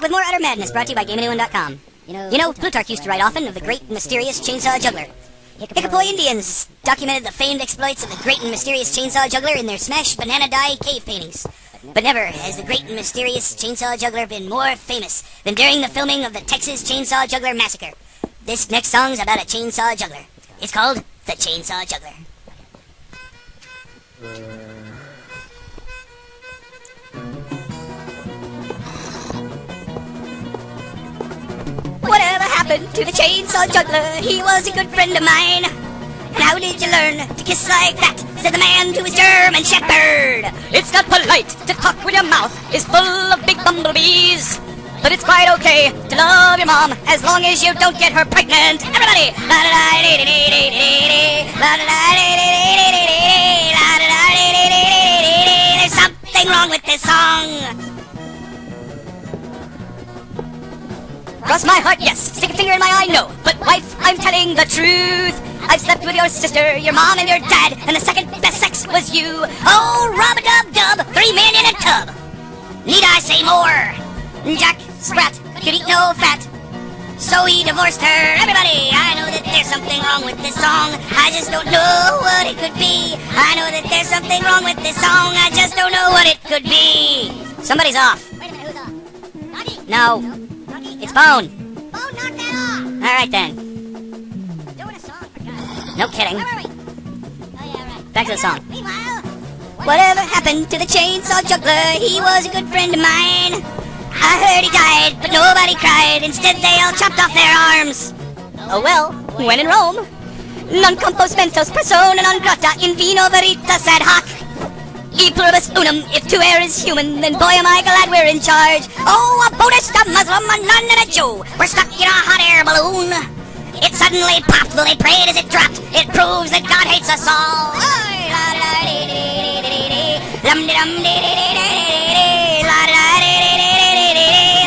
back with more Utter Madness, brought to you by GameAnyone.com. You know, Plutarch used to write often of the great and mysterious chainsaw juggler. Ichthyophoi Indians documented the famed exploits of the great and mysterious chainsaw juggler in their smashed banana dye cave paintings. But never has the great and mysterious chainsaw juggler been more famous than during the filming of the Texas Chainsaw Juggler Massacre. This next song's about a chainsaw juggler. It's called The Chainsaw Juggler. Whatever happened to the chainsaw juggler? He was a good friend of mine. And how did you learn to kiss like that? Said the man to his German shepherd. It's not polite to talk when your mouth is full of big bumblebees. But it's quite okay to love your mom as long as you don't get her pregnant. Everybody! There's something wrong with this song. Cross my heart, yes. Stick a finger in my eye, no. But wife, I'm telling the truth. I've slept with your sister, your mom, and your dad, and the second best sex was you. Oh, rub-a-dub-dub, 3 men in a tub. Need I say more? Jack Sprat could eat no fat, so he divorced her. Everybody, I know that there's something wrong with this song. I just don't know what it could be. I know that there's something wrong with this song. I just don't know what it could be. Somebody's off. Wait a minute, who's off? Noggy? No. Noggy? It's Bone. Bone, knock that off! Alright then. Doing a song, for God's sake. No kidding. Where were we? Oh, yeah, right. Back to the song. Meanwhile... Whatever happened to the chainsaw juggler? He was a good friend of mine. I heard he died, but nobody cried. Instead, they all chopped off their arms. Oh well, when in Rome. Non compos mentos persona non grata in vino veritas ad hoc. E pluribus unum, if 2 air is human, then boy am I glad we're in charge. Oh, a Buddhist, a Muslim, a nun, and a Jew. We're stuck in a hot air balloon. It suddenly popped, though they prayed as it dropped. It proves that God hates us all.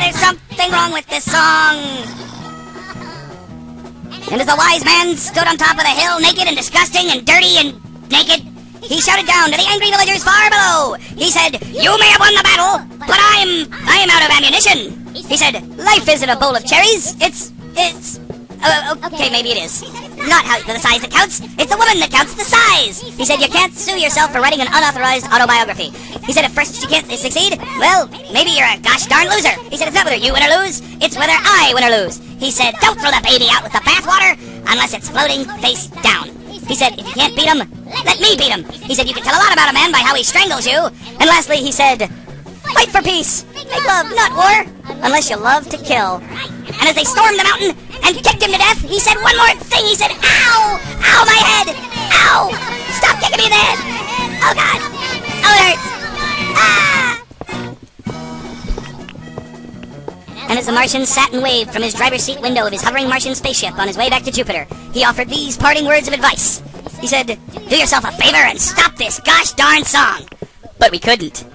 There's something wrong with this song. And as the wise man stood on top of the hill, naked and disgusting and dirty and naked, he shouted down to the angry villagers far below. He said, "You may have won the battle, but I'm out of ammunition." He said, "Life isn't a bowl of cherries. It's okay, maybe it is. Not how the size that counts. It's the woman that counts the size." He said, "You can't sue yourself for writing an unauthorized autobiography." He said, "If first you can't succeed, well, maybe you're a gosh darn loser." He said, "It's not whether you win or lose, it's whether I win or lose." He said, "Don't throw the baby out with the bathwater unless it's floating face down." He said, "If you can't beat him, let me beat him." He said, "You can tell a lot about a man by how he strangles you." And lastly, he said, "Fight for peace. Make love, not war, unless you love to kill." And as they stormed the mountain and kicked him to death, he said one more thing. He said, "Ow! Ow, my head! Ow! Stop kicking me in the head! Oh, God! Oh, it hurts! Ah!" And as the Martian sat and waved from his driver's seat window of his hovering Martian spaceship on his way back to Jupiter, he offered these parting words of advice. He said, "Do yourself a favor and stop this gosh darn song." But we couldn't.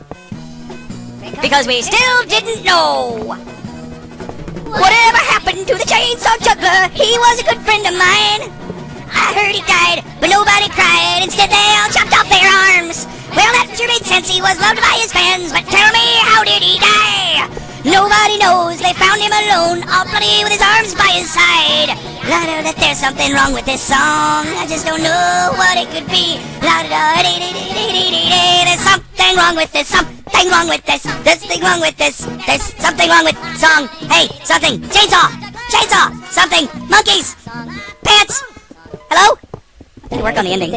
Because we still didn't know. Whatever happened to the chainsaw juggler? He was a good friend of mine. I heard he died, but nobody cried. Instead, they all chopped off their arms. Well, that sure made sense. He was loved by his fans, but tell me, how did he die? Nobody knows. They found him alone, all bloody with his arms by his side. La-da, that there's something wrong with this song. I just don't know what it could be. La-da-da, there's something wrong with this. Something wrong with this. There's something wrong with this. There's something wrong with song. Hey, something. Chainsaw. Chainsaw. Something. Monkeys. Pants. Hello? Didn't work on the ending.